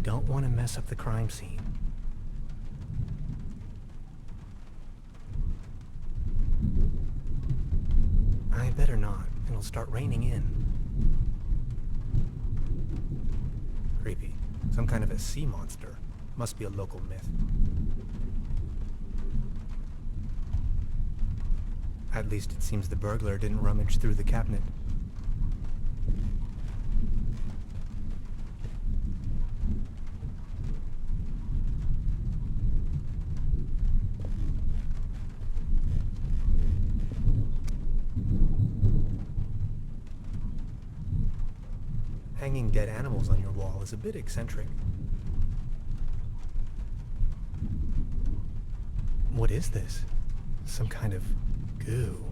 don't want to mess up the crime scene. I better not. It'll start raining in. Creepy. Some kind of a sea monster. Must be a local myth. At least it seems the burglar didn't rummage through the cabinet. Hanging dead animals on your wall is a bit eccentric. What is this? Some kind of goo.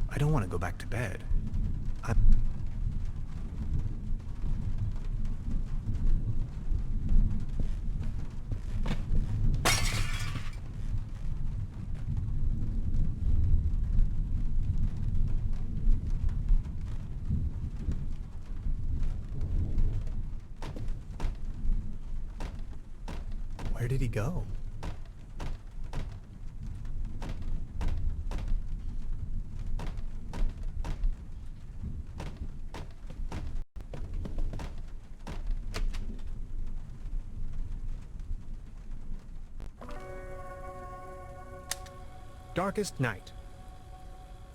I don't want to go back to bed. Where did he go? Darkest night.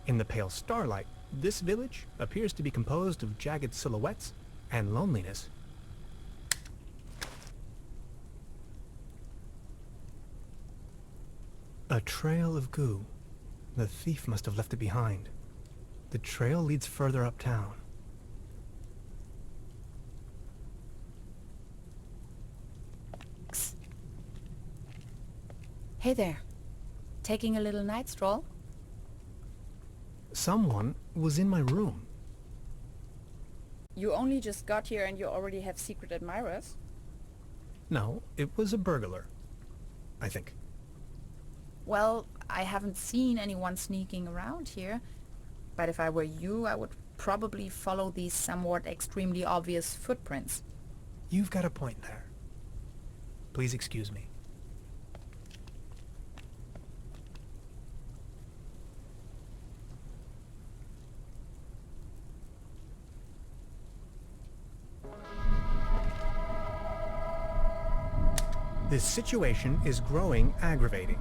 In the pale starlight, this village appears to be composed of jagged silhouettes and loneliness. A trail of goo. The thief must have left it behind. The trail leads further uptown. Hey there. Taking a little night stroll? Someone was in my room. You only just got here and you already have secret admirers? No, it was a burglar. I think. Well, I haven't seen anyone sneaking around here, but if I were you, I would probably follow these somewhat extremely obvious footprints. You've got a point there. Please excuse me. This situation is growing aggravating.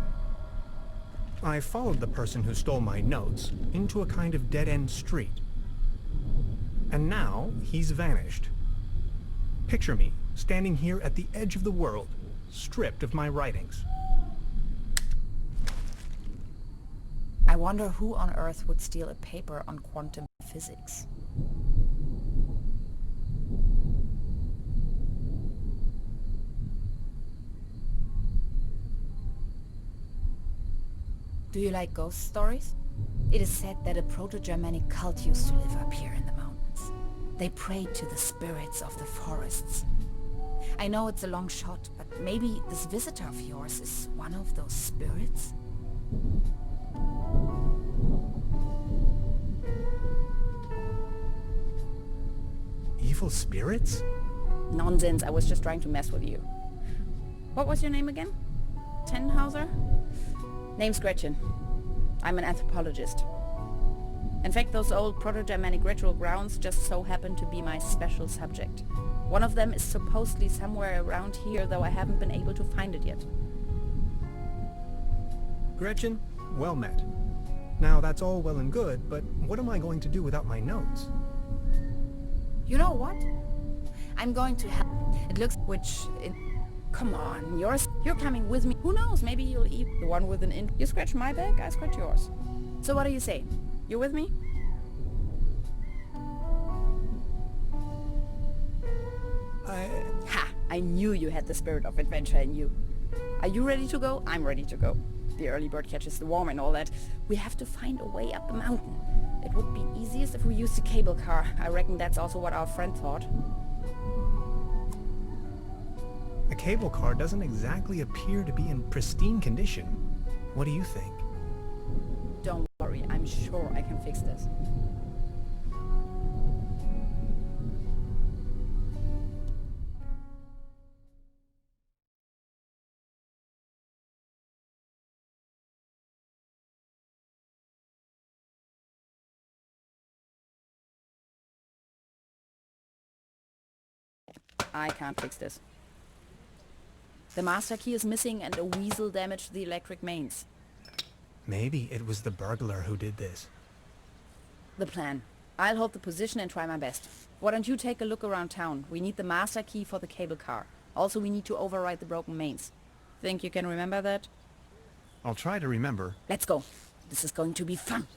I followed the person who stole my notes into a kind of dead-end street. And now he's vanished. Picture me standing here at the edge of the world, stripped of my writings. I wonder who on earth would steal a paper on quantum physics. Do you like ghost stories? It is said that a Proto-Germanic cult used to live up here in the mountains. They prayed to the spirits of the forests. I know it's a long shot, but maybe this visitor of yours is one of those spirits? Evil spirits? Nonsense, I was just trying to mess with you. What was your name again? Tenhauser? Name's Gretchen. I'm an anthropologist. In fact, those old Proto-Germanic ritual grounds just so happen to be my special subject. One of them is supposedly somewhere around here, though I haven't been able to find it yet. Gretchen, well met. Now that's all well and good, but what am I going to do without my notes? You know what? I'm going to help. It looks Come on, you're coming with me. Who knows, maybe you'll eat the one with an int. You scratch my back, I scratch yours. So what do you say? You with me? Ha! I knew you had the spirit of adventure in you. Are you ready to go? I'm ready to go. The early bird catches the worm and all that. We have to find a way up the mountain. It would be easiest if we used a cable car. I reckon that's also what our friend thought. The cable car doesn't exactly appear to be in pristine condition. What do you think? Don't worry, I'm sure I can fix this. I can't fix this. The master key is missing and a weasel damaged the electric mains. Maybe it was the burglar who did this. The plan. I'll hold the position and try my best. Why don't you take a look around town? We need the master key for the cable car. Also, we need to override the broken mains. Think you can remember that? I'll try to remember. Let's go. This is going to be fun.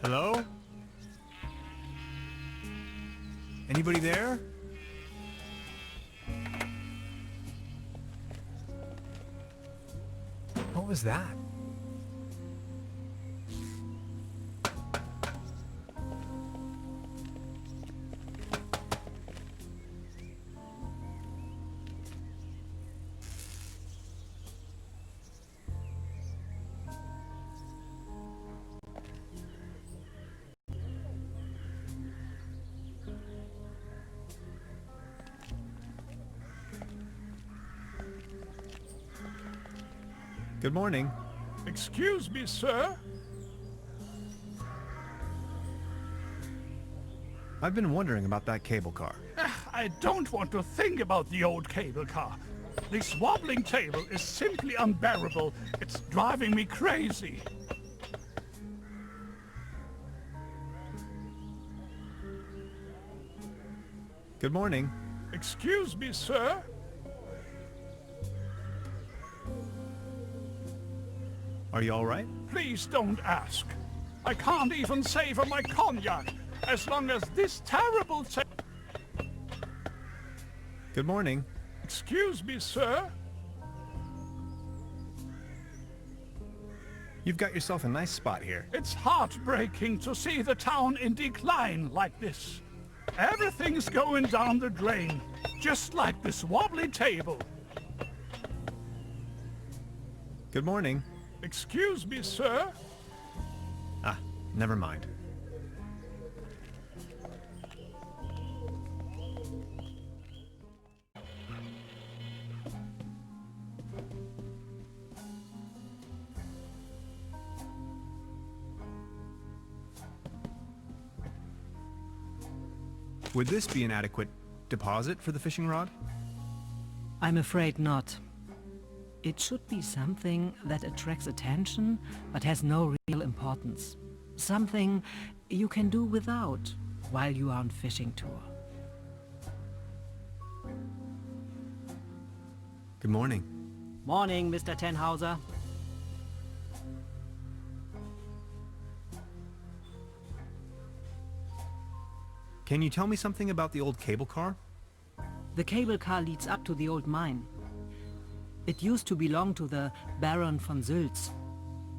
Hello? Anybody there? What was that? Good morning. Excuse me, sir. I've been wondering about that cable car. I don't want to think about the old cable car. This wobbling table is simply unbearable. It's driving me crazy. Good morning. Excuse me, sir. Are you all right? Please don't ask. I can't even savor my cognac as long as this terrible Good morning. Excuse me, sir. You've got yourself a nice spot here. It's heartbreaking to see the town in decline like this. Everything's going down the drain, just like this wobbly table. Good morning. Excuse me, sir. Ah, never mind. Would this be an adequate deposit for the fishing rod? I'm afraid not. It should be something that attracts attention but has no real importance. Something you can do without while you are on fishing tour. Good morning. Morning, Mr. Tenhauser. Can you tell me something about the old cable car? The cable car leads up to the old mine. It used to belong to the Baron von Sülz.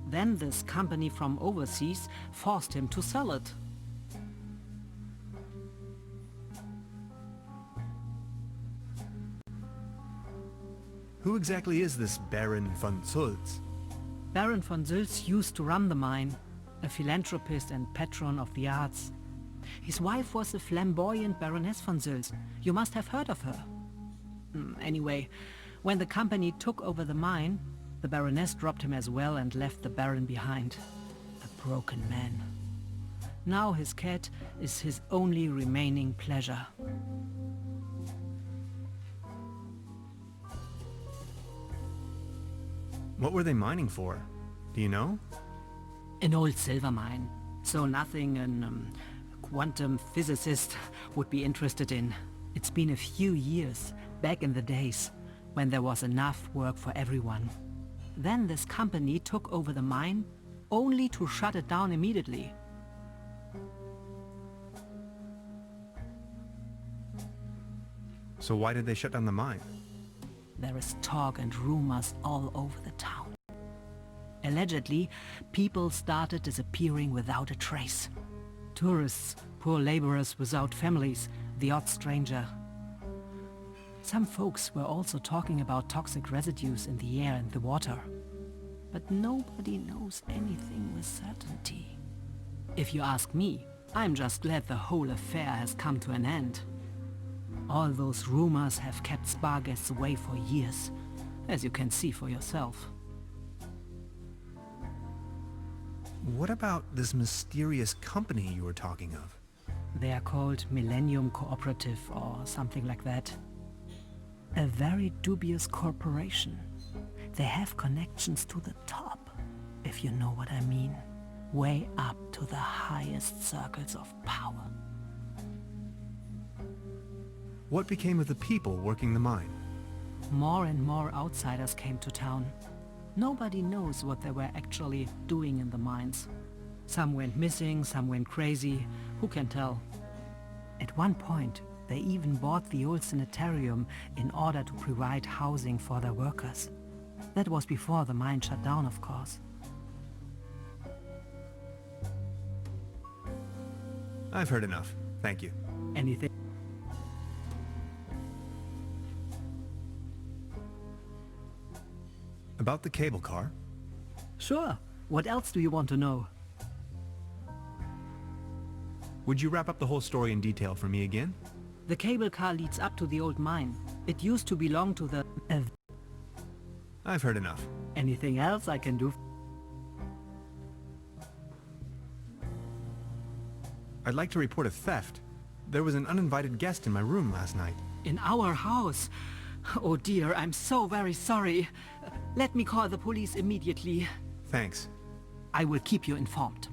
Then this company from overseas forced him to sell it. Who exactly is this Baron von Sülz? Baron von Sülz used to run the mine, a philanthropist and patron of the arts. His wife was the flamboyant Baroness von Sülz. You must have heard of her. Anyway, when the company took over the mine, the Baroness dropped him as well and left the Baron behind. A broken man. Now his cat is his only remaining pleasure. What were they mining for? Do you know? An old silver mine. So nothing an quantum physicist would be interested in. It's been a few years, back in the days, when there was enough work for everyone. Then this company took over the mine, only to shut it down immediately. So why did they shut down the mine? There is talk and rumors all over the town. Allegedly, people started disappearing without a trace. Tourists, poor laborers without families, the odd stranger. Some folks were also talking about toxic residues in the air and the water. But nobody knows anything with certainty. If you ask me, I'm just glad the whole affair has come to an end. All those rumors have kept spa guests away for years, as you can see for yourself. What about this mysterious company you were talking of? They are called Millennium Cooperative or something like that. A very dubious corporation. They have connections to the top, if you know what I mean. Way up to the highest circles of power. What became of the people working the mine? More and more outsiders came to town. Nobody knows what they were actually doing in the mines. Some went missing, some went crazy. Who can tell? At one point, they even bought the old sanitarium in order to provide housing for their workers. That was before the mine shut down, of course. I've heard enough. Thank you. Anything? About the cable car? Sure. What else do you want to know? Would you wrap up the whole story in detail for me again? The cable car leads up to the old mine. It used to belong to the... I've heard enough. Anything else I can do? I'd like to report a theft. There was an uninvited guest in my room last night. In our house? Oh dear, I'm so very sorry. Let me call the police immediately. Thanks. I will keep you informed.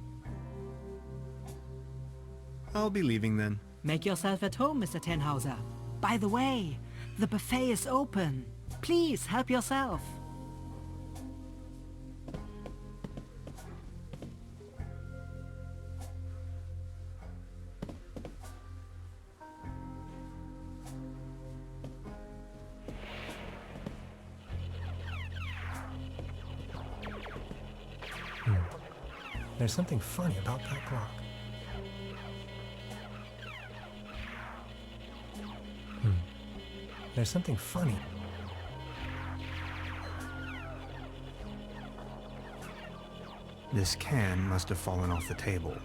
I'll be leaving then. Make yourself at home, Mr. Tenhauser. By the way, the buffet is open. Please help yourself. There's something funny about that clock. There's something funny. This can must have fallen off the table.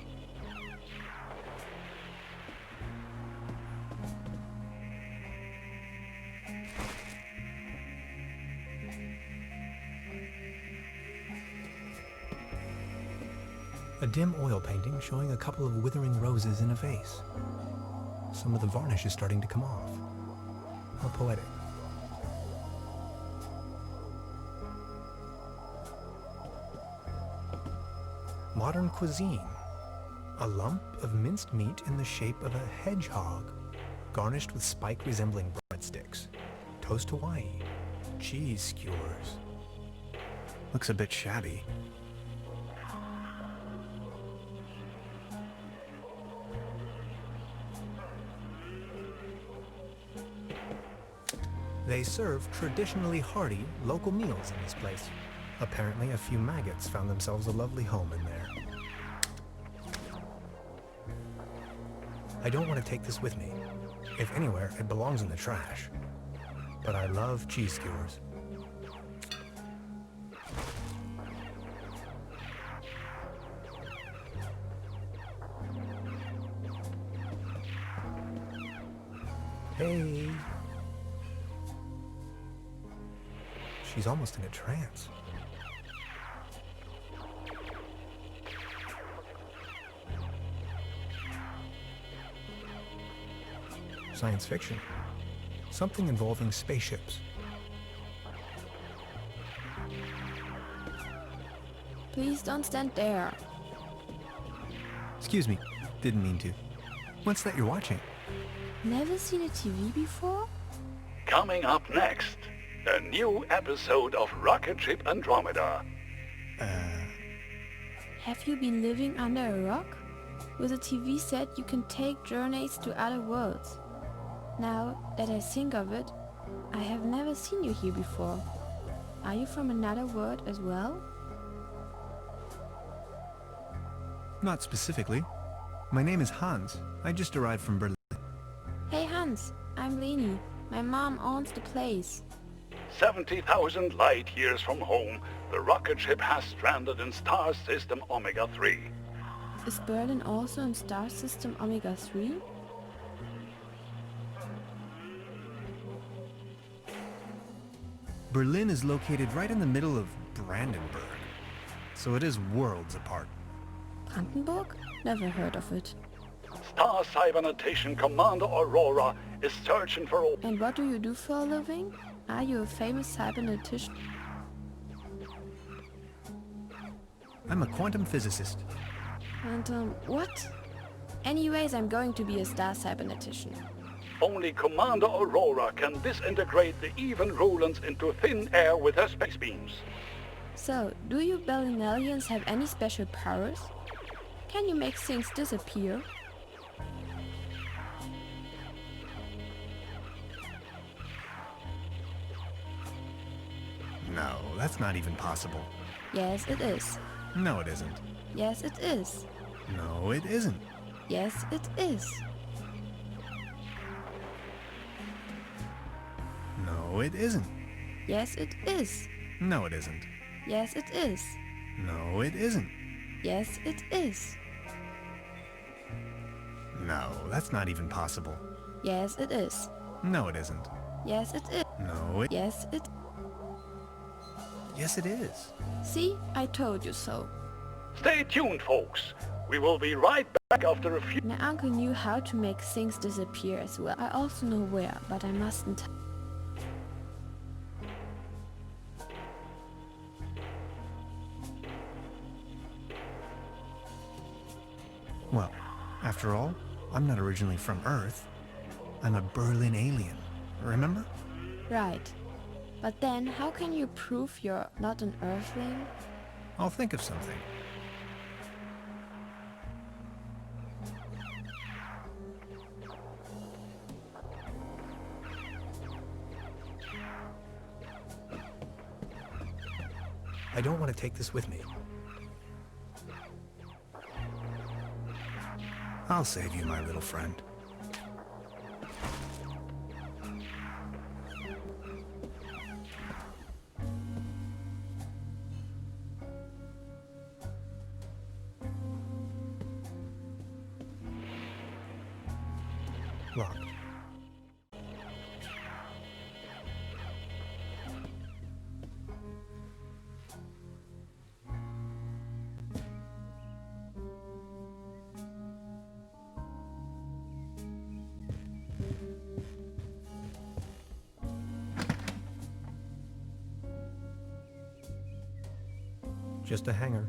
A dim oil painting showing a couple of withering roses in a vase. Some of the varnish is starting to come off. How poetic. Modern cuisine. A lump of minced meat in the shape of a hedgehog, garnished with spike resembling breadsticks. Toast Hawaii. Cheese skewers. Looks a bit shabby. They serve traditionally hearty local meals in this place. Apparently a few maggots found themselves a lovely home in there. I don't want to take this with me. If anywhere, it belongs in the trash. But I love cheese skewers. Hey. She's almost in a trance. Science fiction. Something involving spaceships. Please don't stand there. Excuse me, didn't mean to. What's that you're watching? Never seen a TV before? Coming up next, a new episode of Rocket Ship Andromeda. Have you been living under a rock? With a TV set you can take journeys to other worlds. Now that I think of it, I have never seen you here before. Are you from another world as well? Not specifically. My name is Hans. I just arrived from Berlin. Hey Hans, I'm Leni. My mom owns the place. 70,000 light years from home, the rocket ship has stranded in star system Omega-3. Is Berlin also in star system Omega-3? Berlin is located right in the middle of Brandenburg, so it is worlds apart. Brandenburg? Never heard of it. Star Cybernetation Commander Aurora is searching for all... And what do you do for a living? Are you a famous cybernetician? I'm a quantum physicist. And what? Anyways, I'm going to be a star cybernetician. Only Commander Aurora can disintegrate the even Rulans into thin air with her space beams. So, do you Berlinalians have any special powers? Can you make things disappear? No, that's not even possible. Yes, it is. No, it isn't. Yes, it is. No, it isn't. Yes, it is. No, it isn't. Yes, it is. No, it isn't. Yes, it is. No, it isn't. Yes, it is. No, that's not even possible. Yes, it is. No, it isn't. Yes, it is. No, it... Yes, it... Yes, it is. See? I told you so. Stay tuned, folks. We will be right back after a few... My uncle knew how to make things disappear as well. I also know where, but I mustn't... Well, after all, I'm not originally from Earth. I'm a Berlin alien, remember? Right. But then, how can you prove you're not an Earthling? I'll think of something. I don't want to take this with me. I'll save you, my little friend. Locked. Just a hanger.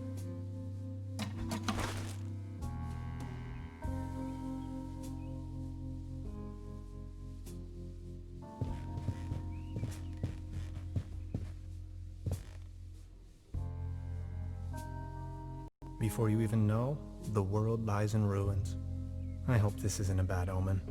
Before you even know, the world lies in ruins. I hope this isn't a bad omen.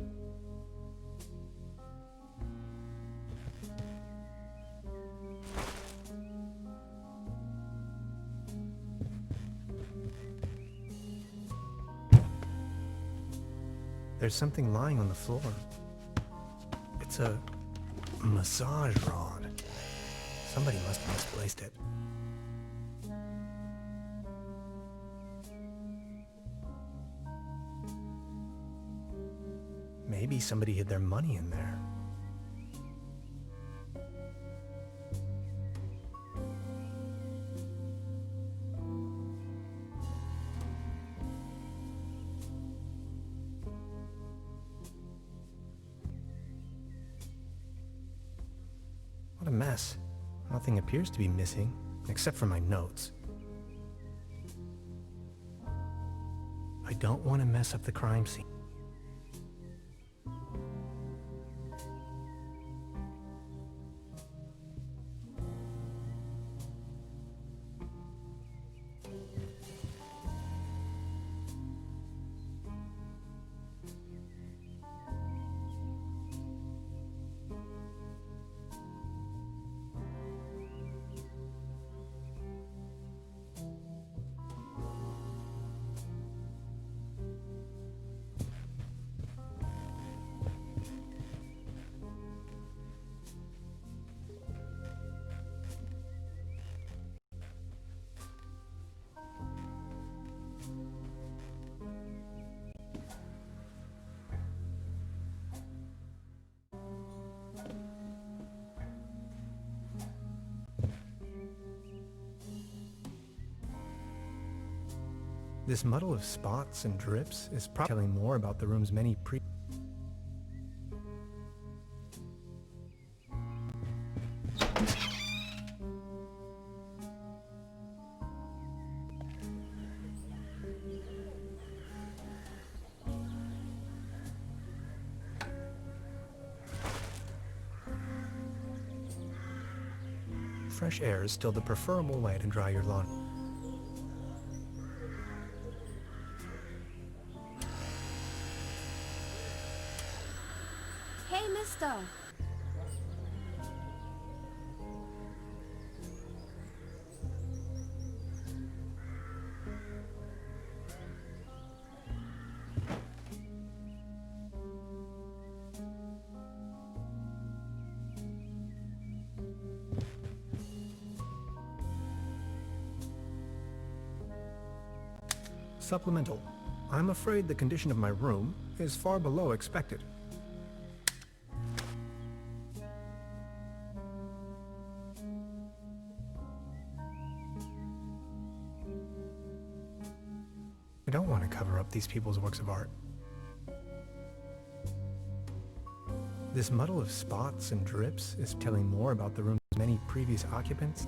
There's something lying on the floor. It's a massage rod. Somebody must have misplaced it. Maybe somebody hid their money in there. What a mess. Nothing appears to be missing, except for my notes. I don't want to mess up the crime scene. This muddle of spots and drips is probably telling more about the room's many Fresh air is still the preferable way to dry your lawn. Hey, mister! Supplemental. I'm afraid the condition of my room is far below expected. I don't want to cover up these people's works of art. This muddle of spots and drips is telling more about the room's many previous occupants.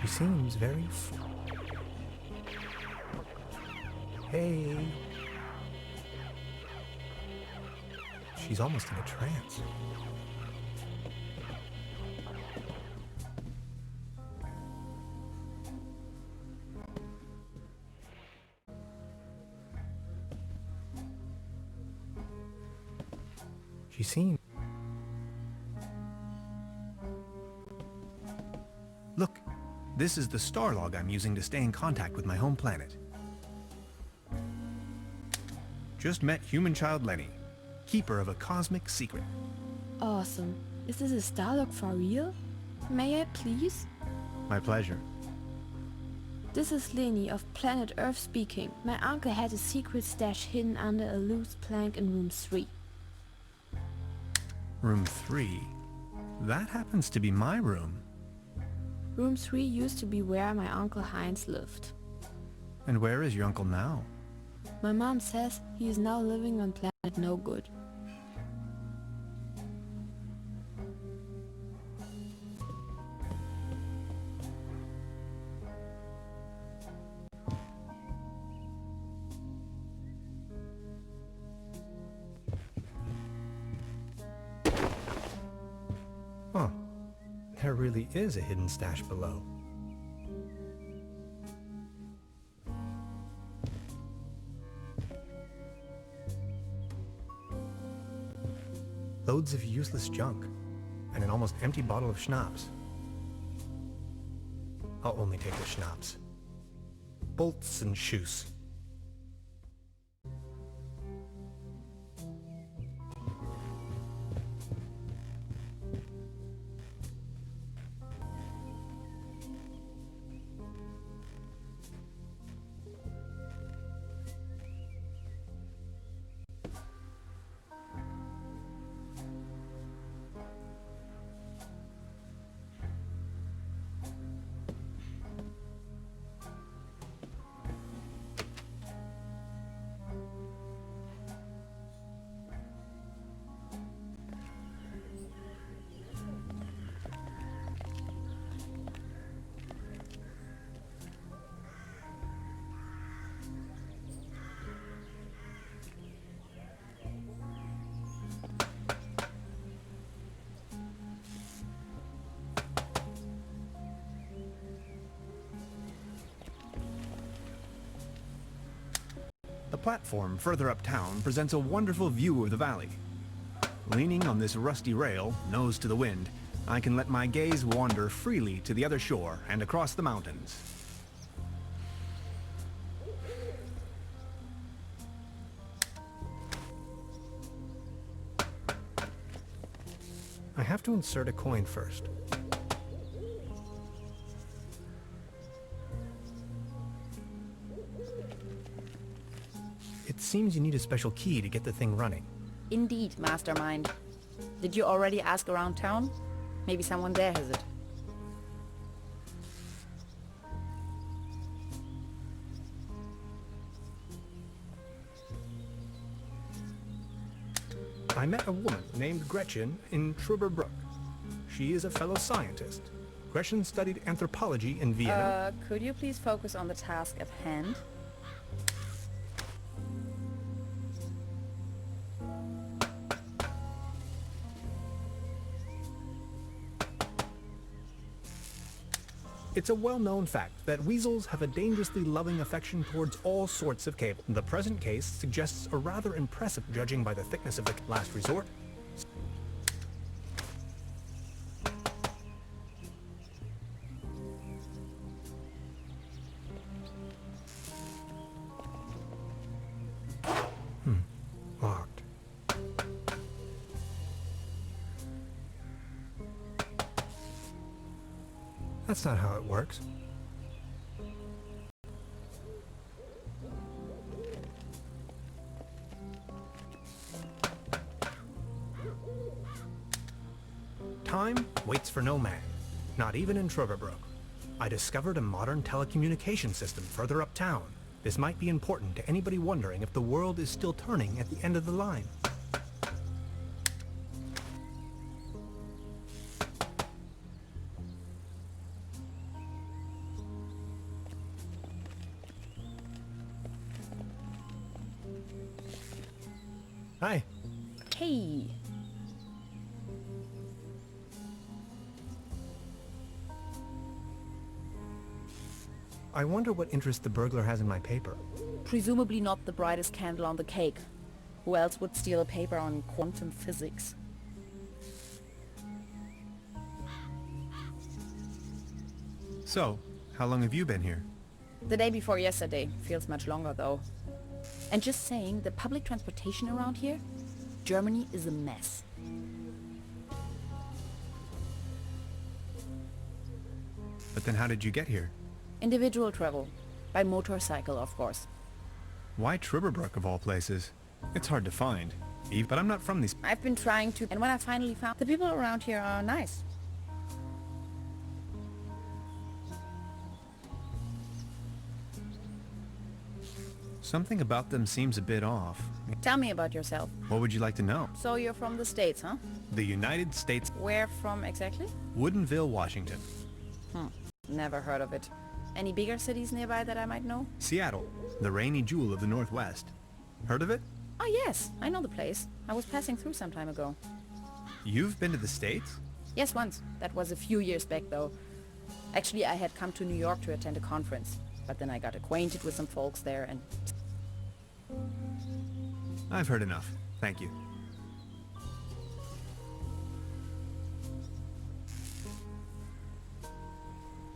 She seems very Hey. She's almost in a trance. She seems... Look, this is the star log I'm using to stay in contact with my home planet. Just met human child Lenny, keeper of a cosmic secret. Awesome. Is this a star log for real? May I please? My pleasure. This is Lenny of planet Earth speaking. My uncle had a secret stash hidden under a loose plank in room 3. Room 3? That happens to be my room. Room 3 used to be where my Uncle Heinz lived. And where is your uncle now? My mom says he is now living on planet No Good. Huh. There really is a hidden stash below. Loads of useless junk, and an almost empty bottle of schnapps. I'll only take the schnapps. Bolts and shoes. The platform further uptown presents a wonderful view of the valley. Leaning on this rusty rail, nose to the wind, I can let my gaze wander freely to the other shore and across the mountains. I have to insert a coin first. It seems you need a special key to get the thing running. Indeed, mastermind. Did you already ask around town? Maybe someone there has it. I met a woman named Gretchen in Trüberbrook. She is a fellow scientist. Gretchen studied anthropology in Vienna. Could you please focus on the task at hand? It's a well-known fact that weasels have a dangerously loving affection towards all sorts of cable. The present case suggests a rather impressive, judging by the thickness of the last resort. Locked. That's not how it works. Time waits for no man, not even in Trüberbrook. I discovered a modern telecommunication system further uptown. This might be important to anybody wondering if the world is still turning at the end of the line. Hi. Hey! I wonder what interest the burglar has in my paper. Presumably not the brightest candle on the cake. Who else would steal a paper on quantum physics? So, how long have you been here? The day before yesterday. Feels much longer though. And just saying, the public transportation around here? Germany is a mess. But then how did you get here? Individual travel. By motorcycle, of course. Why Trüberbrook of all places? It's hard to find. Eve, but I'm not from these... I've been trying to, and when I finally found, the people around here are nice. Something about them seems a bit off. Tell me about yourself. What would you like to know? So you're from the States, huh? The United States... Where from exactly? Woodinville, Washington. Never heard of it. Any bigger cities nearby that I might know? Seattle, the rainy jewel of the Northwest. Heard of it? Oh yes, I know the place. I was passing through some time ago. You've been to the States? Yes, once. That was a few years back though. Actually, I had come to New York to attend a conference. But then I got acquainted with some folks there and... I've heard enough. Thank you.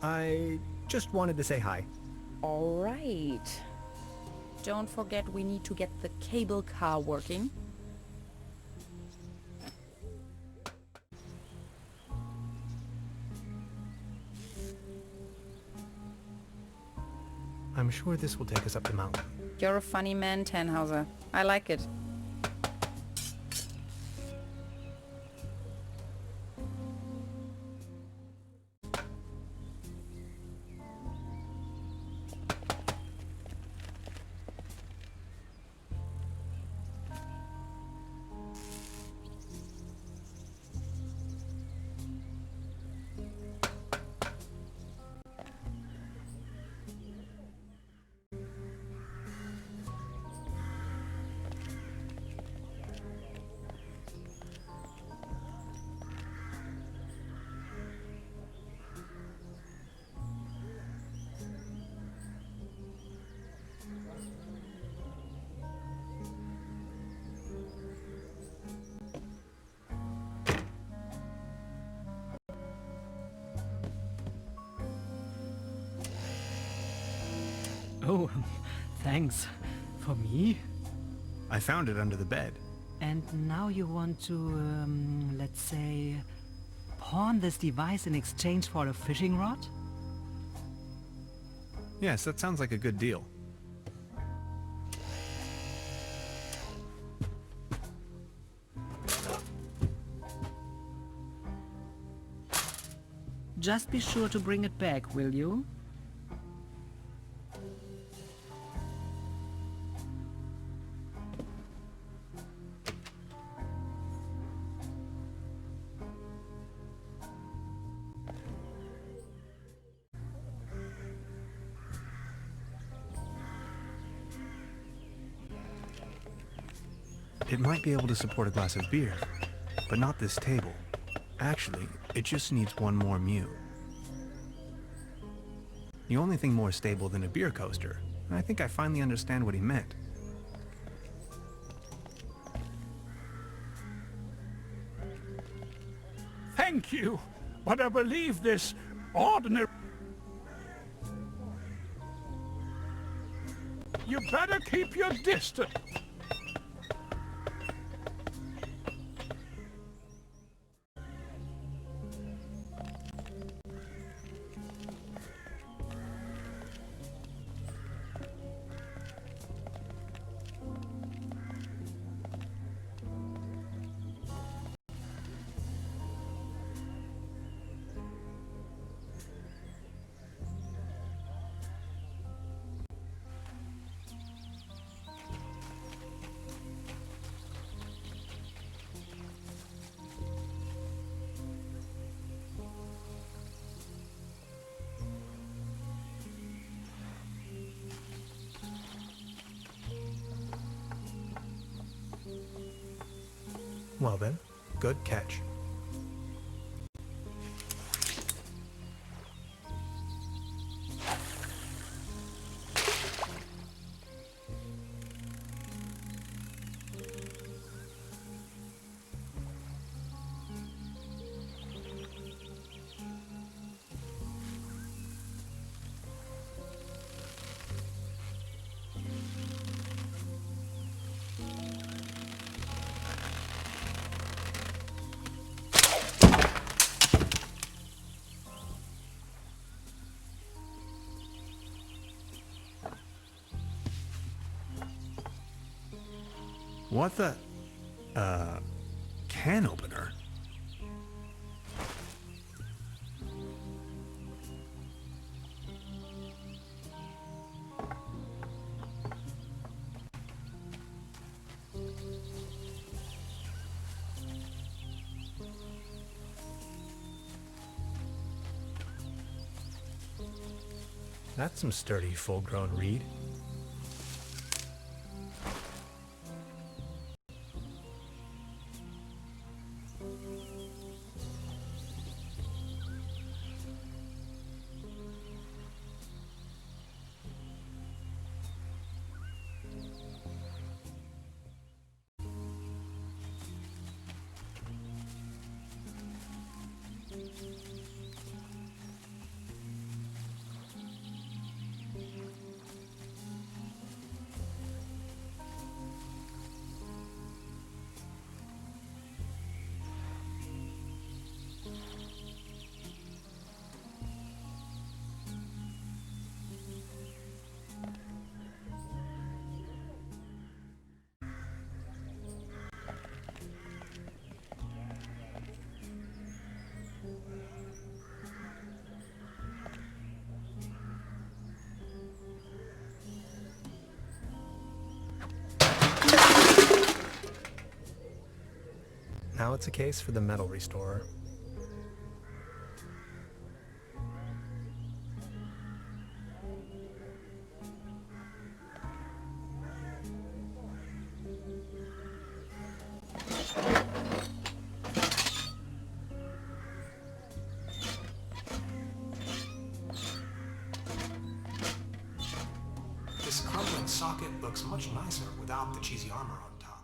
I just wanted to say hi. Alright. Don't forget we need to get the cable car working. I'm sure this will take us up the mountain. You're a funny man, Tannhauser. I like it. Oh, thanks. For me? I found it under the bed. And now you want to, let's say, pawn this device in exchange for a fishing rod? Yes, that sounds like a good deal. Just be sure to bring it back, will you? It might be able to support a glass of beer, but not this table. Actually, it just needs one more mew. The only thing more stable than a beer coaster, and I think I finally understand what he meant. Thank you, but I believe this ordinary... You better keep your distance. Well then, good catch. What the... can opener? That's some sturdy, full-grown reed. Now it's a case for the metal restorer. This crumbling socket looks much nicer without the cheesy armor on top.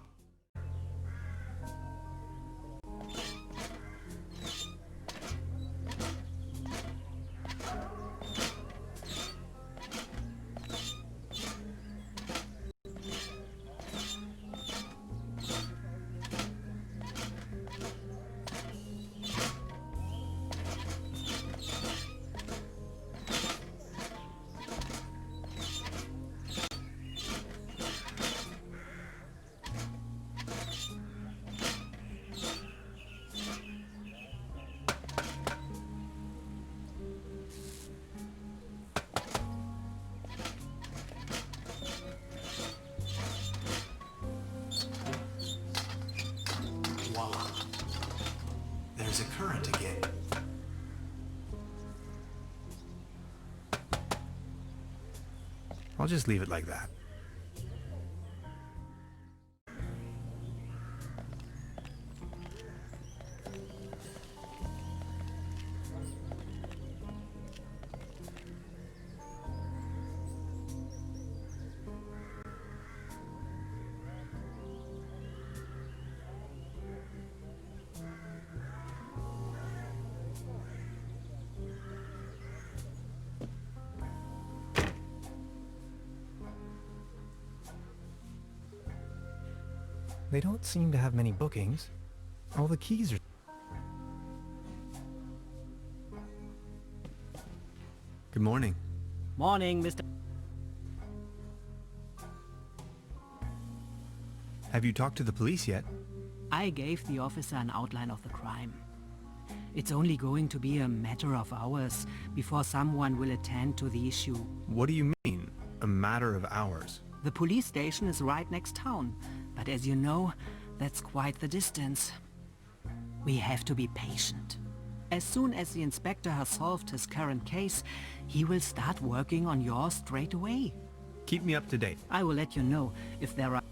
I'll just leave it like that. They don't seem to have many bookings. All the keys are... Good morning. Morning, Mr. Have you talked to the police yet? I gave the officer an outline of the crime. It's only going to be a matter of hours before someone will attend to the issue. What do you mean, a matter of hours? The police station is right next town, but as you know, that's quite the distance. We have to be patient. As soon as the inspector has solved his current case, he will start working on yours straight away. Keep me up to date. I will let you know if there are...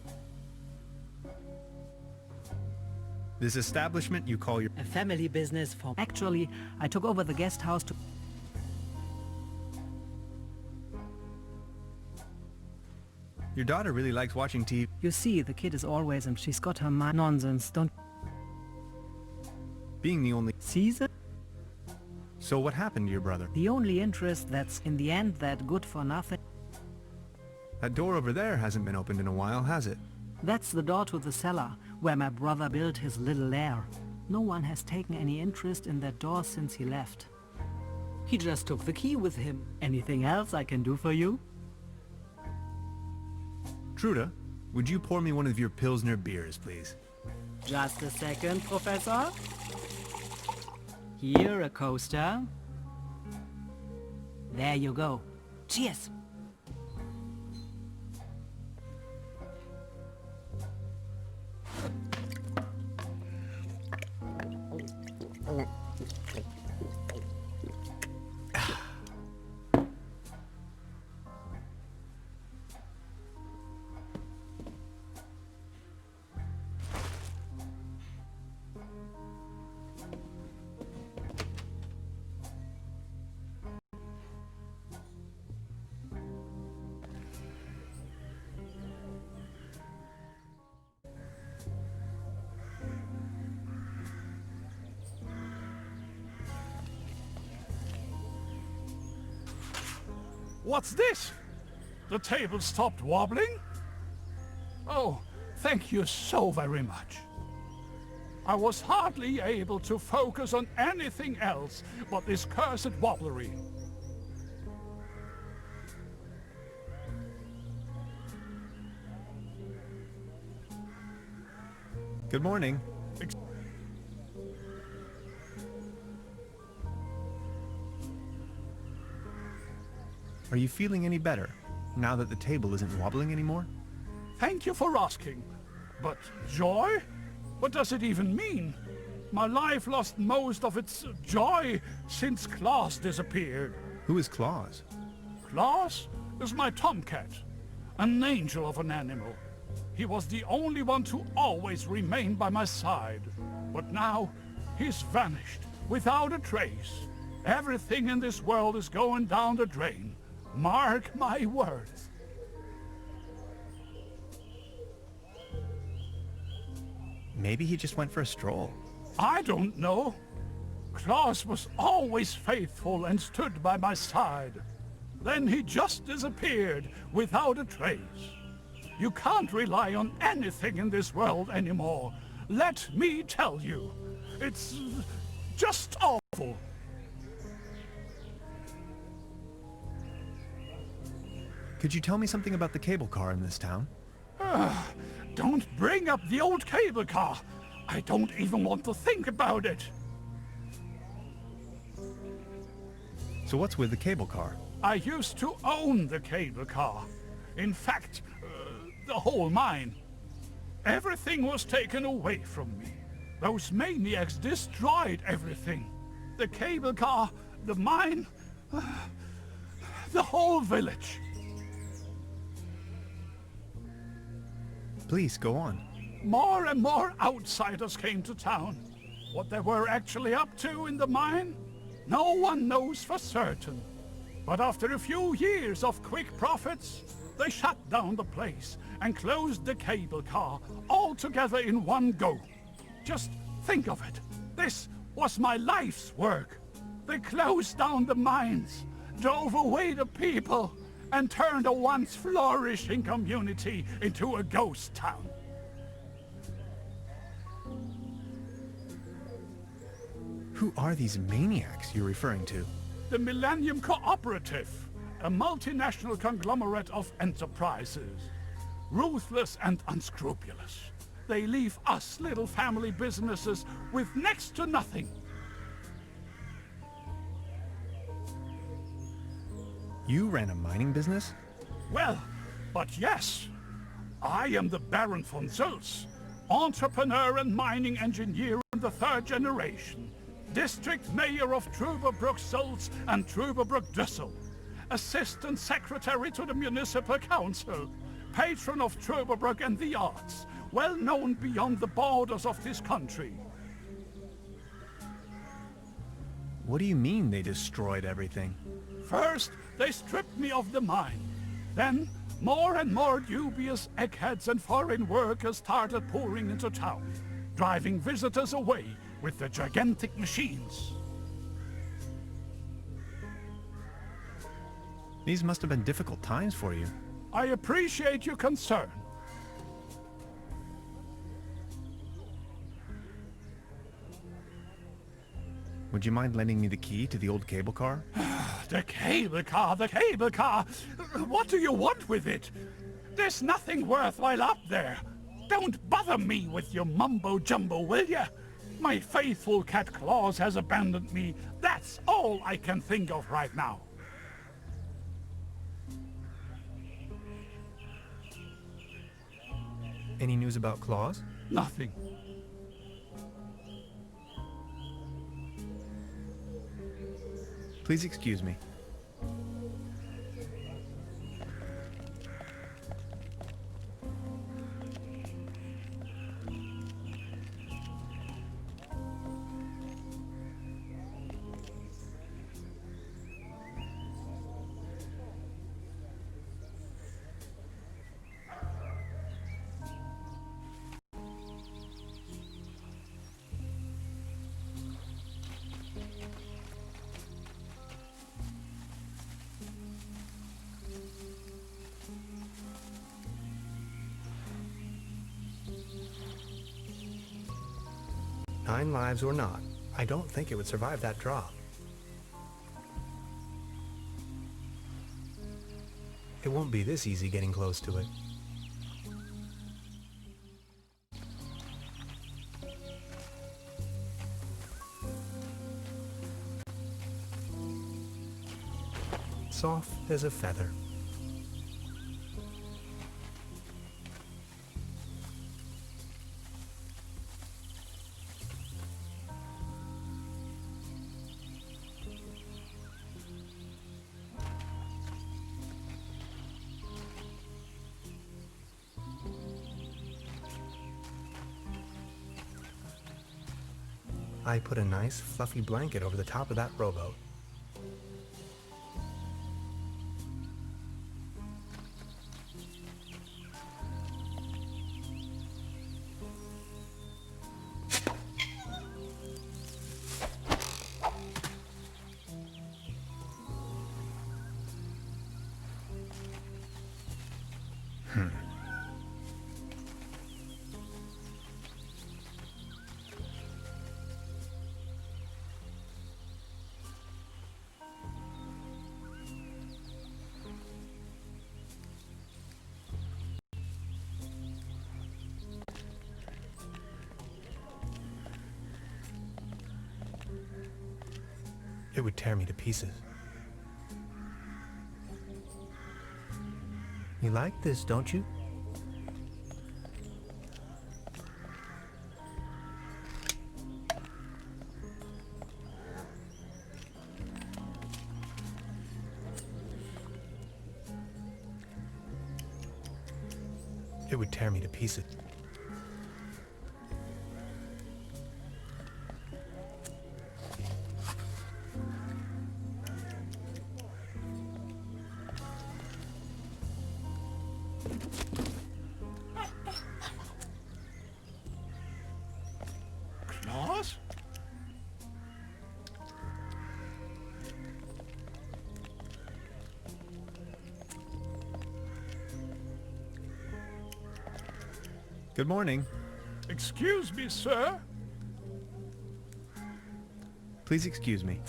This establishment you call your... A family business for... Actually, I took over the guest house to... Your daughter really likes watching TV. You see, the kid is always and she's got her mind... Nonsense, don't... Being the only... Caesar? So what happened to your brother? The only interest that's in the end that good for nothing... That door over there hasn't been opened in a while, has it? That's the door to the cellar, where my brother built his little lair. No one has taken any interest in that door since he left. He just took the key with him. Anything else I can do for you? Truda, would you pour me one of your Pilsner beers, please? Just a second, Professor. Here, a coaster. There you go. Cheers! What's this? The table stopped wobbling? Oh, thank you so very much. I was hardly able to focus on anything else but this cursed wobblery. Good morning. Are you feeling any better, now that the table isn't wobbling anymore? Thank you for asking. But joy? What does it even mean? My life lost most of its joy since Klaus disappeared. Who is Claus? Klaus is my tomcat, an angel of an animal. He was the only one to always remain by my side. But now, he's vanished, without a trace. Everything in this world is going down the drain. Mark my words. Maybe he just went for a stroll. I don't know. Klaus was always faithful and stood by my side. Then he just disappeared without a trace. You can't rely on anything in this world anymore. Let me tell you. It's just awful. Could you tell me something about the cable car in this town? Don't bring up the old cable car. I don't even want to think about it. So what's with the cable car? I used to own the cable car. In fact, the whole mine. Everything was taken away from me. Those maniacs destroyed everything. The cable car, the mine, the whole village. Please, go on. More and more outsiders came to town. What they were actually up to in the mine, no one knows for certain. But after a few years of quick profits, they shut down the place and closed the cable car all together in one go. Just think of it. This was my life's work. They closed down the mines, drove away the people, and turned a once flourishing community into a ghost town. Who are these maniacs you're referring to? The Millennium Cooperative, a multinational conglomerate of enterprises. Ruthless and unscrupulous. They leave us little family businesses with next to nothing. You ran a mining business? Well, but yes. I am the Baron von Sulz, entrepreneur and mining engineer in the third generation. District Mayor of Trüberbrook Sulz and Trüberbrook Düssel. Assistant Secretary to the Municipal Council. Patron of Trüberbrook and the arts. Well known beyond the borders of this country. What do you mean they destroyed everything? First, they stripped me of the mine. Then, more and more dubious eggheads and foreign workers started pouring into town, driving visitors away with the gigantic machines. These must have been difficult times for you. I appreciate your concern. Would you mind lending me the key to the old cable car? The cable car, the cable car! What do you want with it? There's nothing worthwhile up there. Don't bother me with your mumbo-jumbo, will ya? My faithful cat Claus has abandoned me. That's all I can think of right now. Any news about Claus? Nothing. Please excuse me. Nine lives or not, I don't think it would survive that drop. It won't be this easy getting close to it. Soft as a feather. I put a nice fluffy blanket over the top of that rowboat. It would tear me to pieces. You like this, don't you? It would tear me to pieces. Claus? Good morning. Excuse me, sir. Please excuse me.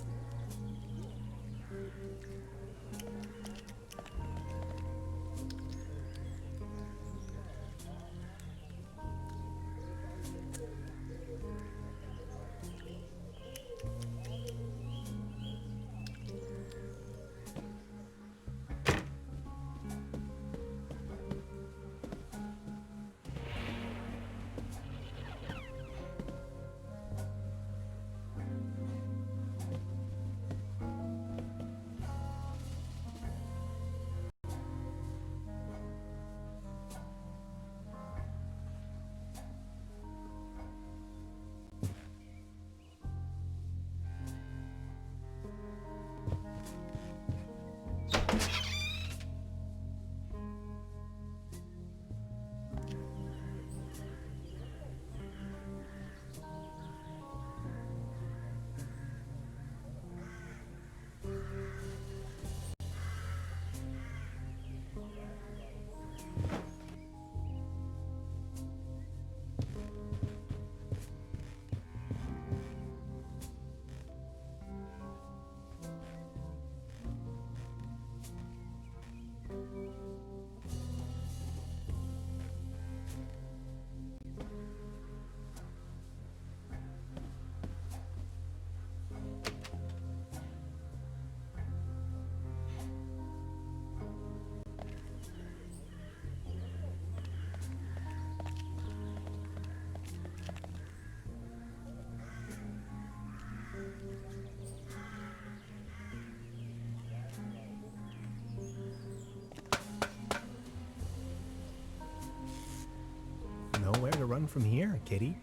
Nowhere to run from here, kitty.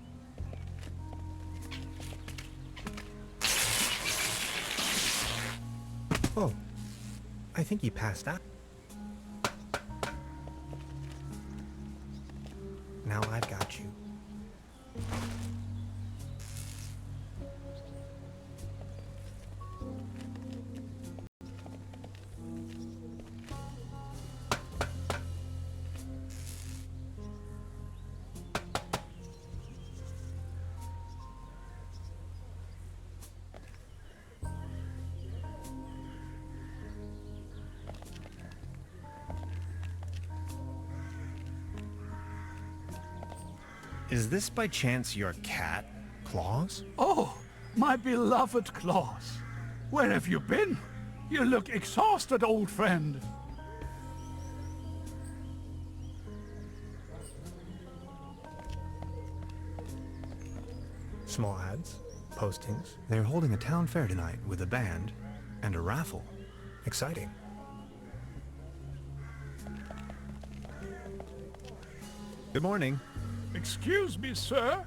Oh, I think he passed out. Now I've got you. Is this by chance your cat, Claus? Oh, my beloved Claus. Where have you been? You look exhausted, old friend. Small ads, postings. They're holding a town fair tonight with a band and a raffle. Exciting. Good morning. Excuse me, sir.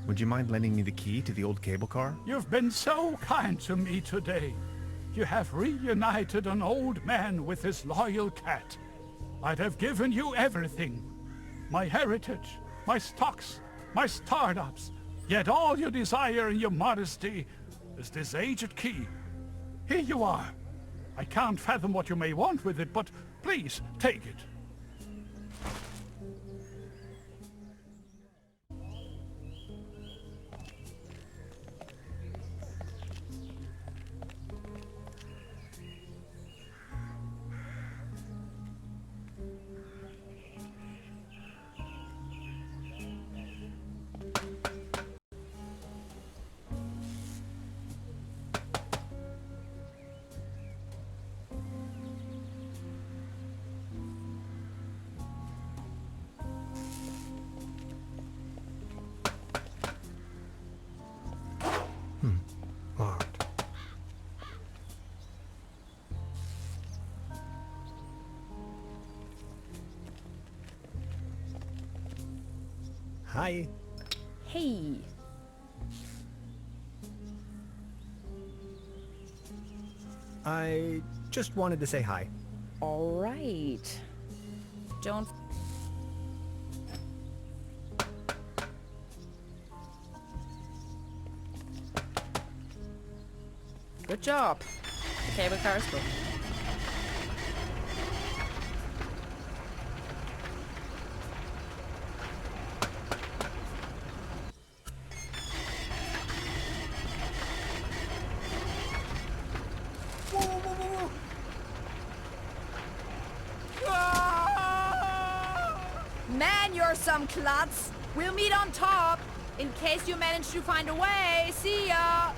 Would you mind lending me the key to the old cable car? You've been so kind to me today. You have reunited an old man with his loyal cat. I'd have given you everything. My heritage, my stocks, my startups. Yet all you desire in your modesty is this aged key. Here you are. I can't fathom what you may want with it, but please, take it. Hi. Hey. I just wanted to say hi. All right. Don't... Good job. The cable car is good. Man, you're some klutz. We'll meet on top. In case you manage to find a way. See ya.